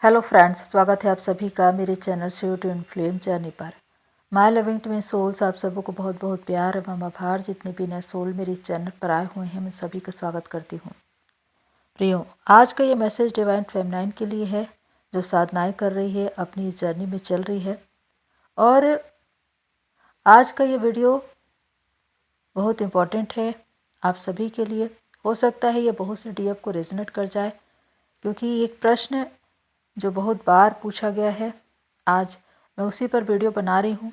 Hello friends, स्वागत है आप सभी का मेरे channel Shiv twin flame journey पर। माय लविंग ट्विन सोल्स, आप सबों को बहुत बहुत प्यार एवं आभार। जितने भी नए सोल मेरे इस चैनल पर आए हुए हैं, मैं सभी का स्वागत करती हूँ। प्रियो, आज का ये मैसेज डिवाइन फेमिनाइन के लिए है, जो साधनाएं कर रही है, अपनी इस जर्नी में चल रही है। और आज का ये वीडियो बहुत इम्पोर्टेंट है आप सभी के लिए। हो सकता है ये बहुत से डीएफ को रेजोनेट कर जाए, क्योंकि एक प्रश्न जो बहुत बार पूछा गया है, आज मैं उसी पर वीडियो बना रही हूँ।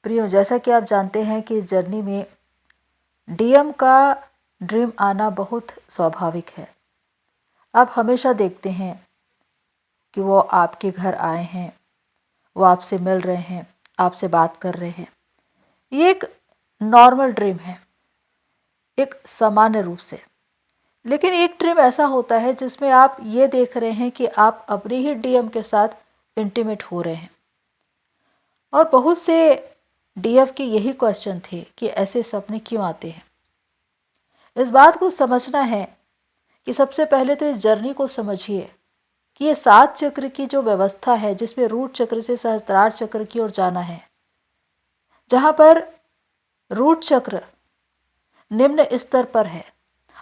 प्रियो, जैसा कि आप जानते हैं कि इस जर्नी में डीएम का ड्रीम आना बहुत स्वाभाविक है। आप हमेशा देखते हैं कि वो आपके घर आए हैं, वो आपसे मिल रहे हैं, आपसे बात कर रहे हैं। ये एक नॉर्मल ड्रीम है, एक सामान्य रूप से। लेकिन एक ड्रीम ऐसा होता है जिसमें आप ये देख रहे हैं कि आप अपने ही डीएम के साथ इंटीमेट हो रहे हैं। और बहुत से डीएफ के यही क्वेश्चन थे कि ऐसे सपने क्यों आते हैं। इस बात को समझना है कि सबसे पहले तो इस जर्नी को समझिए कि ये 7 चक्र की जो व्यवस्था है, जिसमें रूट चक्र से सहस्त्रार चक्र की ओर जाना है, जहाँ पर रूट चक्र निम्न स्तर पर है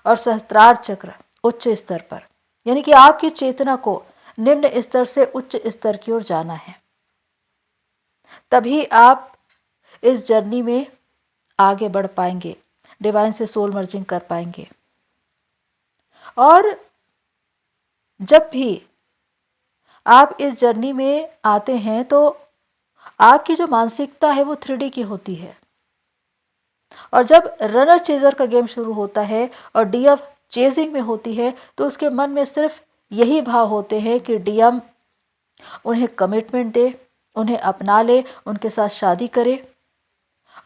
और सहस्त्रार चक्र उच्च स्तर पर, यानी कि आपकी चेतना को निम्न स्तर से उच्च स्तर की ओर जाना है। तभी आप इस जर्नी में आगे बढ़ पाएंगे, डिवाइन से सोल मर्जिंग कर पाएंगे। और जब भी आप इस जर्नी में आते हैं तो आपकी जो मानसिकता है वो 3D की होती है। और जब रनर चेजर का गेम शुरू होता है और डीएफ चेजिंग में होती है, तो उसके मन में सिर्फ यही भाव होते हैं कि डीएम उन्हें कमिटमेंट दे, उन्हें अपना ले, उनके साथ शादी करे।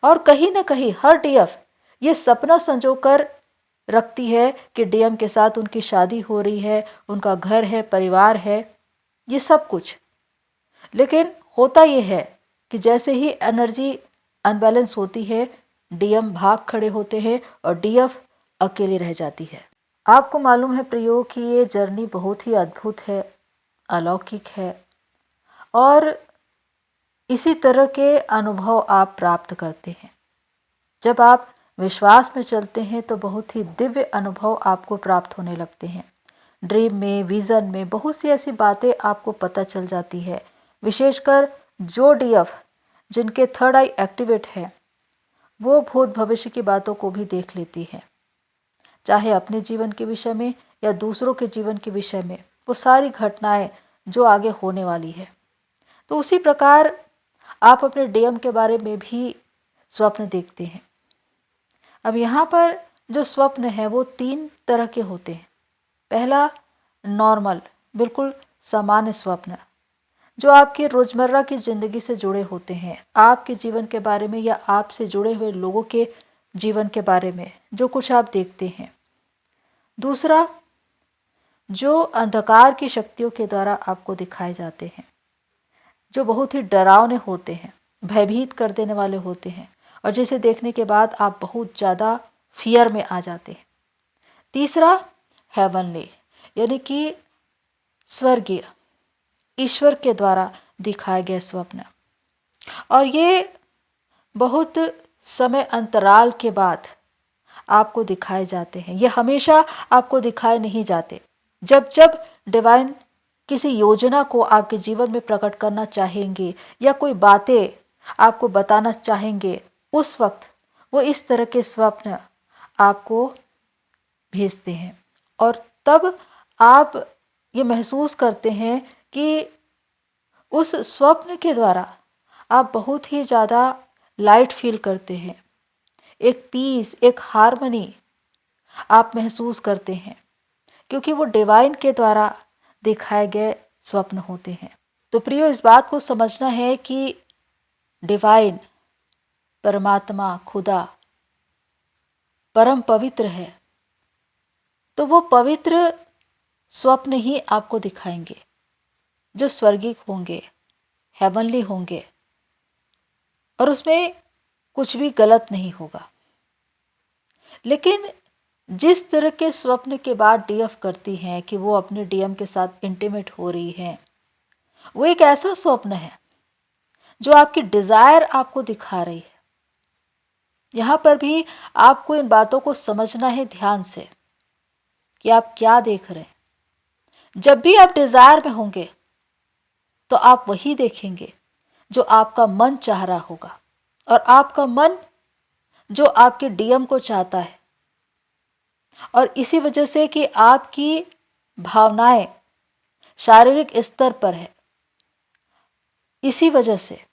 और कहीं ना कहीं हर डीएफ ये सपना संजोकर रखती है कि डीएम के साथ उनकी शादी हो रही है, उनका घर है, परिवार है, ये सब कुछ। लेकिन होता ये है कि जैसे ही एनर्जी अनबैलेंस होती है, डीएम भाग खड़े होते हैं और डीएफ अकेली रह जाती है। आपको मालूम है प्रियो कि ये जर्नी बहुत ही अद्भुत है, अलौकिक है, और इसी तरह के अनुभव आप प्राप्त करते हैं। जब आप विश्वास में चलते हैं तो बहुत ही दिव्य अनुभव आपको प्राप्त होने लगते हैं। ड्रीम में, विज़न में बहुत सी ऐसी बातें आपको पता चल जाती है। विशेषकर जो डीएफ जिनके थर्ड आई एक्टिवेट है, वो भूत भविष्य की बातों को भी देख लेती है, चाहे अपने जीवन के विषय में या दूसरों के जीवन के विषय में। वो सारी घटनाएं जो आगे होने वाली है। तो उसी प्रकार आप अपने डीएम के बारे में भी स्वप्न देखते हैं। अब यहाँ पर जो स्वप्न है वो 3 तरह के होते हैं। पहला, नॉर्मल, बिल्कुल सामान्य स्वप्न, जो आपके रोजमर्रा की जिंदगी से जुड़े होते हैं, आपके जीवन के बारे में या आपसे जुड़े हुए लोगों के जीवन के बारे में जो कुछ आप देखते हैं। दूसरा, जो अंधकार की शक्तियों के द्वारा आपको दिखाए जाते हैं, जो बहुत ही डरावने होते हैं, भयभीत कर देने वाले होते हैं, और जिसे देखने के बाद आप बहुत ज़्यादा फियर में आ जाते हैं। तीसरा, हेवनली, यानी कि स्वर्गीय, ईश्वर के द्वारा दिखाए गए स्वप्न। और ये बहुत समय अंतराल के बाद आपको दिखाए जाते हैं। ये हमेशा आपको दिखाए नहीं जाते। जब जब डिवाइन किसी योजना को आपके जीवन में प्रकट करना चाहेंगे या कोई बातें आपको बताना चाहेंगे, उस वक्त वो इस तरह के स्वप्न आपको भेजते हैं। और तब आप ये महसूस करते हैं कि उस स्वप्न के द्वारा आप बहुत ही ज़्यादा लाइट फील करते हैं, एक पीस, एक हार्मनी आप महसूस करते हैं, क्योंकि वो डिवाइन के द्वारा दिखाए गए स्वप्न होते हैं। तो प्रियो, इस बात को समझना है कि डिवाइन, परमात्मा, खुदा परम पवित्र है, तो वो पवित्र स्वप्न ही आपको दिखाएंगे जो स्वर्गीय होंगे, हेवनली होंगे, और उसमें कुछ भी गलत नहीं होगा। लेकिन जिस तरह के स्वप्न के बाद डीएफ करती हैं कि वो अपने डीएम के साथ इंटीमेट हो रही हैं, वो एक ऐसा स्वप्न है जो आपकी डिजायर आपको दिखा रही है। यहां पर भी आपको इन बातों को समझना है ध्यान से कि आप क्या देख रहे हैं। जब भी आप डिजायर में होंगे तो आप वही देखेंगे जो आपका मन चाह रहा होगा, और आपका मन जो आपके डीएम को चाहता है। और इसी वजह से कि आपकी भावनाएं शारीरिक स्तर पर है, इसी वजह से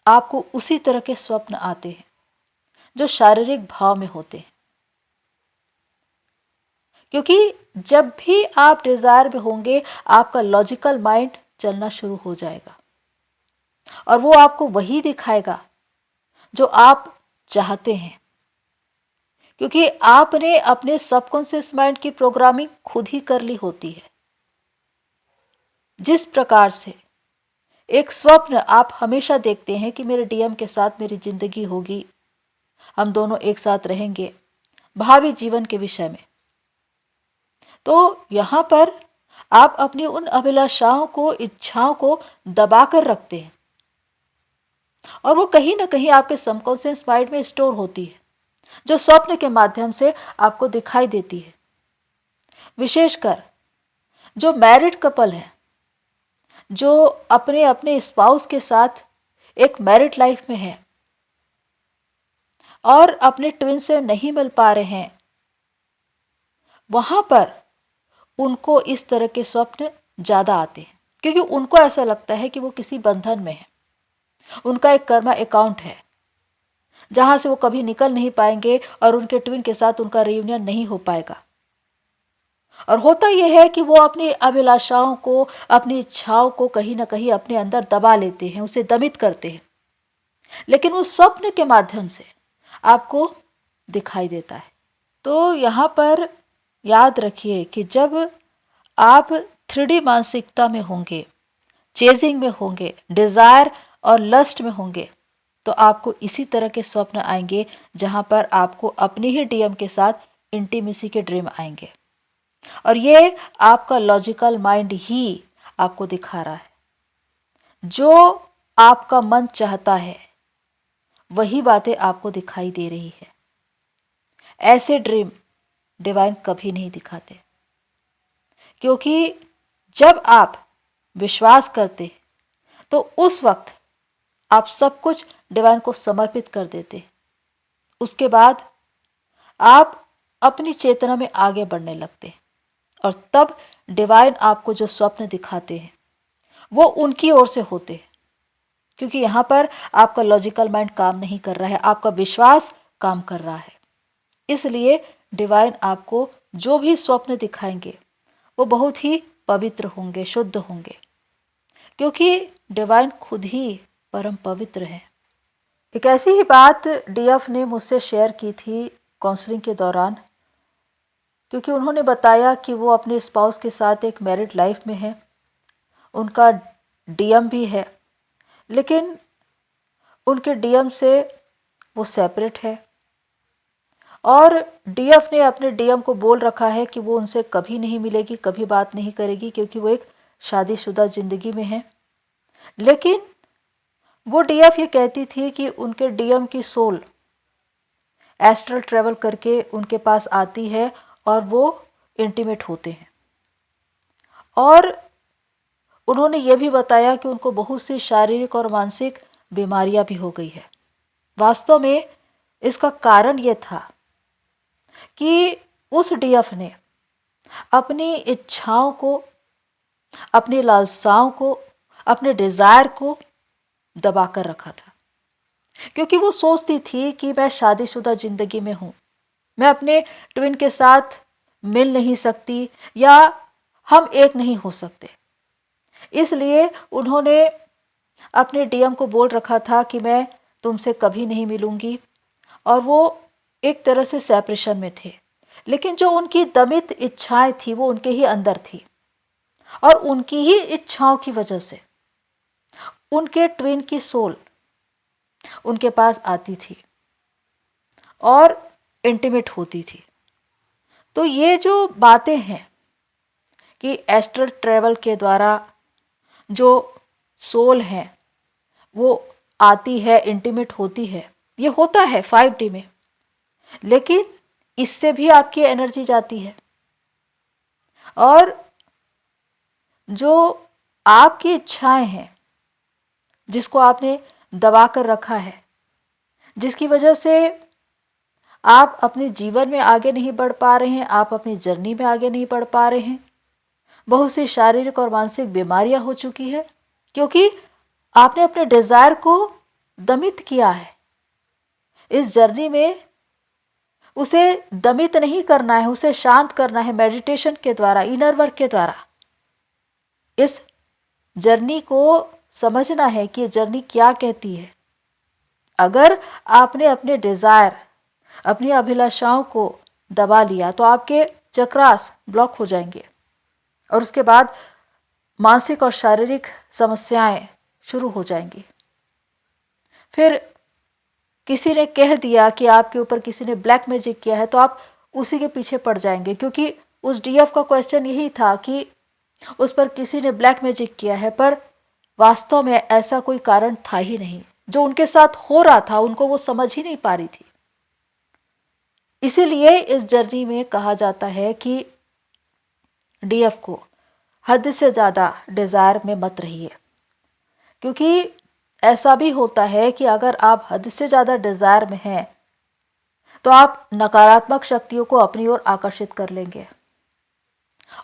आपको उसी तरह के स्वप्न आते हैं जो शारीरिक भाव में होते हैं। क्योंकि जब भी आप डिजायर में होंगे आपका लॉजिकल माइंड चलना शुरू हो जाएगा और वो आपको वही दिखाएगा जो आप चाहते हैं। क्योंकि आपने अपने सबकॉन्शियस माइंड की प्रोग्रामिंग खुद ही कर ली होती है। जिस प्रकार से एक स्वप्न आप हमेशा देखते हैं कि मेरे डीएम के साथ मेरी जिंदगी होगी, हम दोनों एक साथ रहेंगे भावी जीवन के विषय में, तो यहां पर आप अपनी उन अभिलाषाओं को, इच्छाओं को दबा कर रखते हैं और वो कहीं ना कहीं आपके सबकॉन्शियस माइंड में स्टोर होती है, जो स्वप्न के माध्यम से आपको दिखाई देती है। विशेषकर जो मैरिड कपल है, जो अपने अपने स्पाउस के साथ एक मैरिड लाइफ में है और अपने ट्विन से नहीं मिल पा रहे हैं, वहां पर उनको इस तरह के स्वप्न ज्यादा आते हैं। क्योंकि उनको ऐसा लगता है कि वो किसी बंधन में है, उनका एक कर्मा अकाउंट है जहां से वो कभी निकल नहीं पाएंगे और उनके ट्विन के साथ उनका रियूनियन नहीं हो पाएगा। और होता यह है कि वो अपनी अभिलाषाओं को, अपनी इच्छाओं को कहीं ना कहीं अपने अंदर दबा लेते हैं, उसे दमित करते हैं, लेकिन वो स्वप्न के माध्यम से आपको दिखाई देता है। तो यहाँ पर याद रखिए कि जब आप 3D मानसिकता में होंगे, चेजिंग में होंगे, डिजायर और लस्ट में होंगे, तो आपको इसी तरह के स्वप्न आएंगे जहां पर आपको अपने ही डीएम के साथ इंटीमेसी के ड्रीम आएंगे। और ये आपका लॉजिकल माइंड ही आपको दिखा रहा है। जो आपका मन चाहता है वही बातें आपको दिखाई दे रही है। ऐसे ड्रीम डिवाइन कभी नहीं दिखाते, क्योंकि जब आप विश्वास करते तो उस वक्त आप सब कुछ डिवाइन को समर्पित कर देते। उसके बाद आप अपनी चेतना में आगे बढ़ने लगते और तब डिवाइन आपको जो स्वप्न दिखाते हैं वो उनकी ओर से होते हैं। क्योंकि यहाँ पर आपका लॉजिकल माइंड काम नहीं कर रहा है, आपका विश्वास काम कर रहा है। इसलिए डिवाइन आपको जो भी स्वप्न दिखाएंगे वो बहुत ही पवित्र होंगे, शुद्ध होंगे, क्योंकि डिवाइन खुद ही परम पवित्र है। एक ऐसी ही बात डीएफ ने मुझसे शेयर की थी काउंसलिंग के दौरान, क्योंकि उन्होंने बताया कि वो अपने स्पाउस के साथ एक मैरिड लाइफ में है, उनका डीएम भी है, लेकिन उनके डीएम से वो सेपरेट है और डीएफ ने अपने डीएम को बोल रखा है कि वो उनसे कभी नहीं मिलेगी, कभी बात नहीं करेगी, क्योंकि वो एक शादीशुदा जिंदगी में है। लेकिन वो डीएफ ये कहती थी कि उनके डीएम की सोल एस्ट्रल ट्रेवल करके उनके पास आती है और वो इंटीमेट होते हैं। और उन्होंने ये भी बताया कि उनको बहुत सी शारीरिक और मानसिक बीमारियां भी हो गई है। वास्तव में इसका कारण ये था कि उस डीएफ ने अपनी इच्छाओं को, अपनी लालसाओं को, अपने डिजायर को दबा कर रखा था। क्योंकि वो सोचती थी कि मैं शादीशुदा जिंदगी में हूं, मैं अपने ट्विन के साथ मिल नहीं सकती या हम एक नहीं हो सकते। इसलिए उन्होंने अपने डीएम को बोल रखा था कि मैं तुमसे कभी नहीं मिलूंगी, और वो एक तरह से सेपरेशन में थे। लेकिन जो उनकी दमित इच्छाएं थी वो उनके ही अंदर थी, और उनकी ही इच्छाओं की वजह से उनके ट्विन की सोल उनके पास आती थी और इंटीमेट होती थी। तो ये जो बातें हैं कि एस्ट्रल ट्रेवल के द्वारा जो सोल है वो आती है, इंटीमेट होती है, ये होता है 5D में, लेकिन इससे भी आपकी एनर्जी जाती है। और जो आपकी इच्छाएं हैं, जिसको आपने दबा कर रखा है, जिसकी वजह से आप अपने जीवन में आगे नहीं बढ़ पा रहे हैं, आप अपनी जर्नी में आगे नहीं बढ़ पा रहे हैं, बहुत सी शारीरिक और मानसिक बीमारियां हो चुकी है, क्योंकि आपने अपने डिजायर को दमित किया है। इस जर्नी में उसे दमित नहीं करना है, उसे शांत करना है मेडिटेशन के द्वारा, इनर वर्क के द्वारा। इस जर्नी को समझना है कि ये जर्नी क्या कहती है। अगर आपने अपने डिजायर, अपनी अभिलाषाओं को दबा लिया तो आपके चक्रास ब्लॉक हो जाएंगे और उसके बाद मानसिक और शारीरिक समस्याएं शुरू हो जाएंगी। फिर किसी ने कह दिया कि आपके ऊपर किसी ने ब्लैक मैजिक किया है, तो आप उसी के पीछे पड़ जाएंगे, क्योंकि उस डीएफ का क्वेश्चन यही था कि उस पर किसी ने ब्लैक मैजिक किया है, पर वास्तव में ऐसा कोई कारण था ही नहीं। जो उनके साथ हो रहा था उनको वो समझ ही नहीं पा रही थी। इसीलिए इस जर्नी में कहा जाता है कि डीएफ को हद से ज़्यादा डिज़ायर में मत रहिए, क्योंकि ऐसा भी होता है कि अगर आप हद से ज़्यादा डिज़ायर में हैं तो आप नकारात्मक शक्तियों को अपनी ओर आकर्षित कर लेंगे।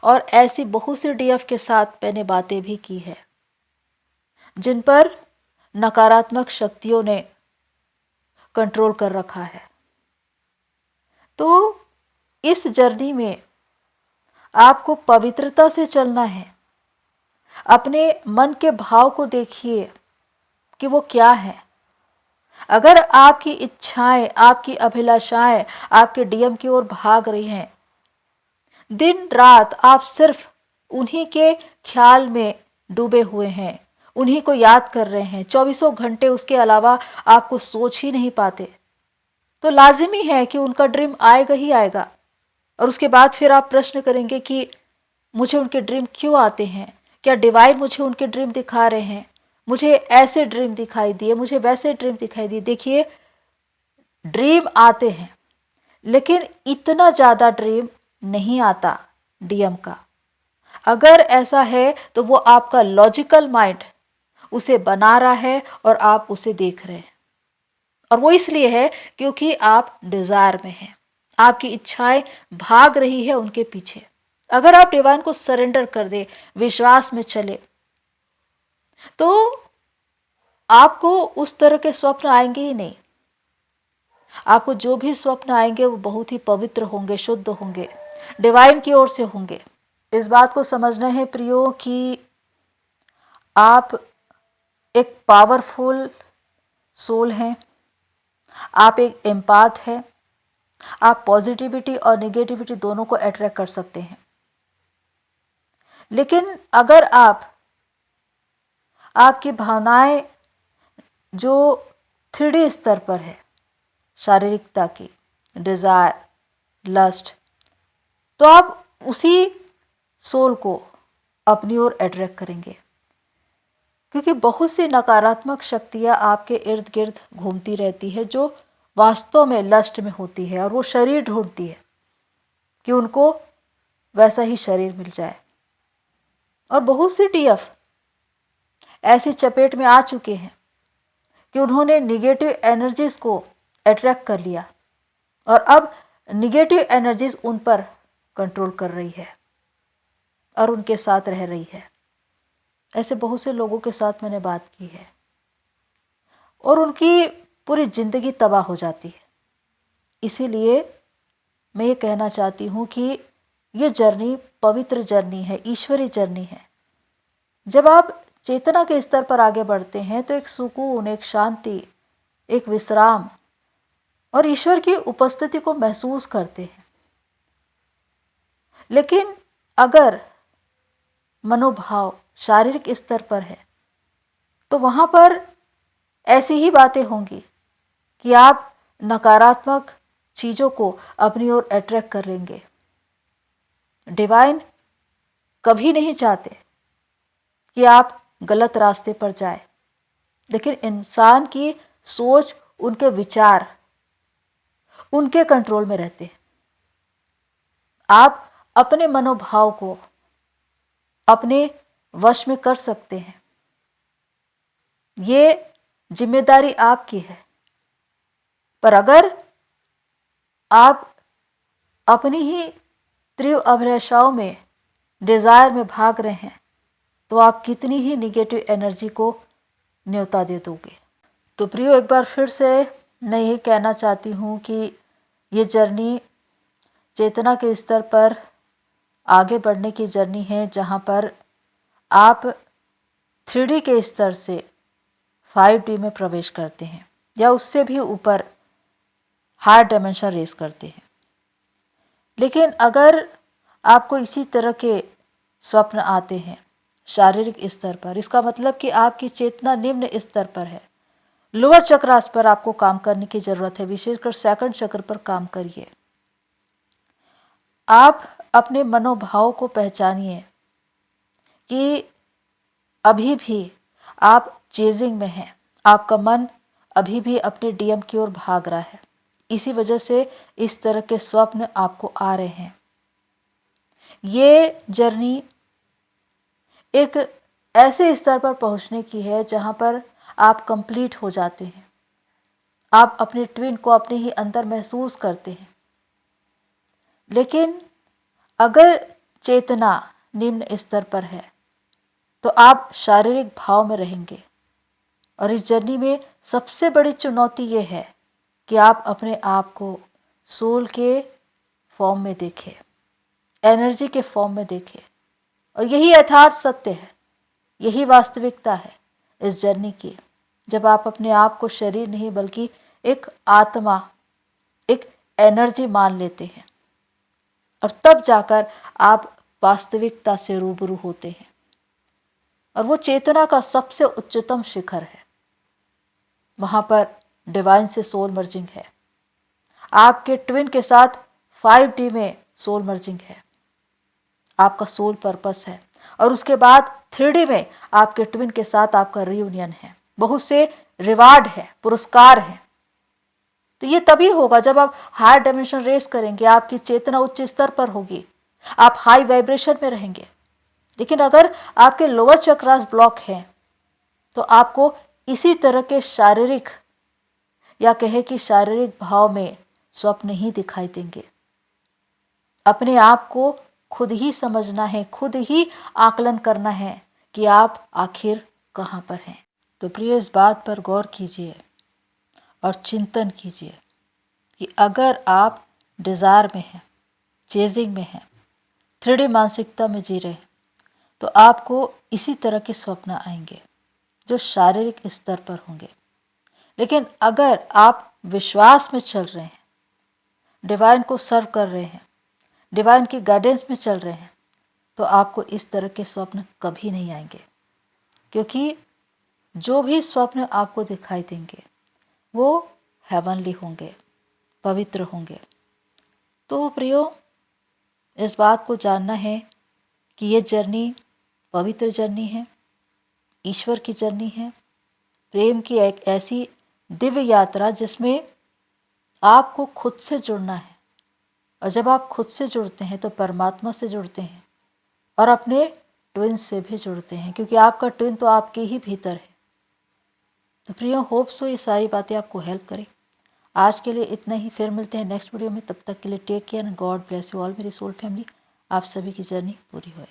और ऐसी बहुत सी डीएफ के साथ मैंने बातें भी की है जिन पर नकारात्मक शक्तियों ने कंट्रोल कर रखा है। तो इस जर्नी में आपको पवित्रता से चलना है। अपने मन के भाव को देखिए कि वो क्या है। अगर आपकी इच्छाएं, आपकी अभिलाषाएं आपके डीएम की ओर भाग रही हैं, दिन रात आप सिर्फ उन्हीं के ख्याल में डूबे हुए हैं, उन्हीं को याद कर रहे हैं, 24 घंटे उसके अलावा आपको सोच ही नहीं पाते, तो लाजिमी है कि उनका ड्रीम आएगा ही आएगा। और उसके बाद फिर आप प्रश्न करेंगे कि मुझे उनके ड्रीम क्यों आते हैं, क्या डिवाइन मुझे उनके ड्रीम दिखा रहे हैं, मुझे ऐसे ड्रीम दिखाई दिए, मुझे वैसे ड्रीम दिखाई दिए। देखिए, ड्रीम आते हैं लेकिन इतना ज़्यादा ड्रीम नहीं आता डीएम का। अगर ऐसा है तो वो आपका लॉजिकल माइंड उसे बना रहा है और आप उसे देख रहे हैं। और वो इसलिए है क्योंकि आप डिजायर में हैं, आपकी इच्छाएं भाग रही है उनके पीछे। अगर आप डिवाइन को सरेंडर कर दे, विश्वास में चले, तो आपको उस तरह के स्वप्न आएंगे ही नहीं। आपको जो भी स्वप्न आएंगे वो बहुत ही पवित्र होंगे, शुद्ध होंगे, डिवाइन की ओर से होंगे। इस बात को समझना है प्रियो कि आप एक पावरफुल सोल हैं, आप एक एम्पाथ हैं, आप पॉजिटिविटी और नेगेटिविटी दोनों को अट्रैक्ट कर सकते हैं। लेकिन अगर आपकी भावनाएं जो 3D स्तर पर है, शारीरिकता की, डिजायर, लस्ट, तो आप उसी सोल को अपनी ओर अट्रैक्ट करेंगे, क्योंकि बहुत सी नकारात्मक शक्तियां आपके इर्द गिर्द घूमती रहती है जो वास्तव में लस्ट में होती है, और वो शरीर ढूंढती है कि उनको वैसा ही शरीर मिल जाए। और बहुत सी डीएफ ऐसी चपेट में आ चुके हैं कि उन्होंने निगेटिव एनर्जीज को अट्रैक्ट कर लिया और अब निगेटिव एनर्जीज उन पर कंट्रोल कर रही है और उनके साथ रह रही है। ऐसे बहुत से लोगों के साथ मैंने बात की है और उनकी पूरी जिंदगी तबाह हो जाती है। इसीलिए मैं ये कहना चाहती हूँ कि ये जर्नी पवित्र जर्नी है, ईश्वरीय जर्नी है। जब आप चेतना के स्तर पर आगे बढ़ते हैं तो एक सुकून, एक शांति, एक विश्राम और ईश्वर की उपस्थिति को महसूस करते हैं। लेकिन अगर मनोभाव शारीरिक स्तर पर है तो वहां पर ऐसी ही बातें होंगी कि आप नकारात्मक चीजों को अपनी ओर अट्रैक्ट कर लेंगे। डिवाइन कभी नहीं चाहते कि आप गलत रास्ते पर जाए, लेकिन इंसान की सोच, उनके विचार उनके कंट्रोल में रहते हैं। आप अपने मनोभाव को अपने वश में कर सकते हैं। ये जिम्मेदारी आपकी है। पर अगर आप अपनी ही तीव्र अभिलाषाओं में, डिजायर में भाग रहे हैं, तो आप कितनी ही निगेटिव एनर्जी को न्योता दे दोगे। तो प्रियो, एक बार फिर से मैं ये कहना चाहती हूँ कि ये जर्नी चेतना के स्तर पर आगे बढ़ने की जर्नी है, जहाँ पर आप 3D के स्तर से 5D में प्रवेश करते हैं या उससे भी ऊपर हायर डायमेंशन रेस करते हैं। लेकिन अगर आपको इसी तरह के स्वप्न आते हैं शारीरिक स्तर पर, इसका मतलब कि आपकी चेतना निम्न स्तर पर है। लोअर चक्रास पर आपको काम करने की जरूरत है, विशेषकर सेकंड चक्र पर काम करिए। आप अपने मनोभाव को पहचानिए कि अभी भी आप चेजिंग में हैं, आपका मन अभी भी अपने डीएम की ओर भाग रहा है। इसी वजह से इस तरह के स्वप्न आपको आ रहे हैं। ये जर्नी एक ऐसे स्तर पर पहुंचने की है जहां पर आप कंप्लीट हो जाते हैं। आप अपने ट्विन को अपने ही अंदर महसूस करते हैं। लेकिन अगर चेतना निम्न स्तर पर है तो आप शारीरिक भाव में रहेंगे। और इस जर्नी में सबसे बड़ी चुनौती ये है कि आप अपने आप को सोल के फॉर्म में देखें, एनर्जी के फॉर्म में देखें। और यही यथार्थ सत्य है, यही वास्तविकता है इस जर्नी की। जब आप अपने आप को शरीर नहीं बल्कि एक आत्मा, एक एनर्जी मान लेते हैं, और तब जाकर आप वास्तविकता से रूबरू होते हैं। और वो चेतना का सबसे उच्चतम शिखर है। वहां पर डिवाइन से सोल मर्जिंग है। आपके ट्विन के साथ 5D में सोल मर्जिंग है। आपका सोल पर्पस है। और उसके बाद 3D में आपके ट्विन के साथ आपका रियूनियन है। बहुत से रिवार्ड है, पुरस्कार है। तो ये तभी होगा जब आप हायर डायमेंशन रेस करेंगे, आपकी चेतना उच्च स्तर पर होगी, आप हाई वाइब्रेशन में रहेंगे। लेकिन अगर आपके लोअर चक्रास ब्लॉक हैं तो आपको इसी तरह के शारीरिक, या कहे कि शारीरिक भाव में स्वप्न ही दिखाई देंगे। अपने आप को खुद ही समझना है, खुद ही आकलन करना है कि आप आखिर कहाँ पर हैं। तो प्रिय, इस बात पर गौर कीजिए और चिंतन कीजिए कि अगर आप डिज़ायर में हैं, चेजिंग में हैं, 3D मानसिकता में जी रहे हैं, तो आपको इसी तरह के स्वप्न आएंगे जो शारीरिक स्तर पर होंगे। लेकिन अगर आप विश्वास में चल रहे हैं, डिवाइन को सर्व कर रहे हैं, डिवाइन की गाइडेंस में चल रहे हैं, तो आपको इस तरह के स्वप्न कभी नहीं आएंगे। क्योंकि जो भी स्वप्न आपको दिखाई देंगे वो हेवनली होंगे, पवित्र होंगे। तो प्रियो, इस बात को जानना है कि ये जर्नी पवित्र जर्नी है, ईश्वर की जर्नी है, प्रेम की एक ऐसी दिव्य यात्रा जिसमें आपको खुद से जुड़ना है। और जब आप खुद से जुड़ते हैं तो परमात्मा से जुड़ते हैं और अपने ट्विन से भी जुड़ते हैं, क्योंकि आपका ट्विन तो आपके ही भीतर है। तो प्रियो, होप सो ये सारी बातें आपको हेल्प करें। आज के लिए इतना ही, फिर मिलते हैं नेक्स्ट वीडियो में। तब तक के लिए take care and God bless you all मेरी सोल फैमिली। आप सभी की जर्नी पूरी होए।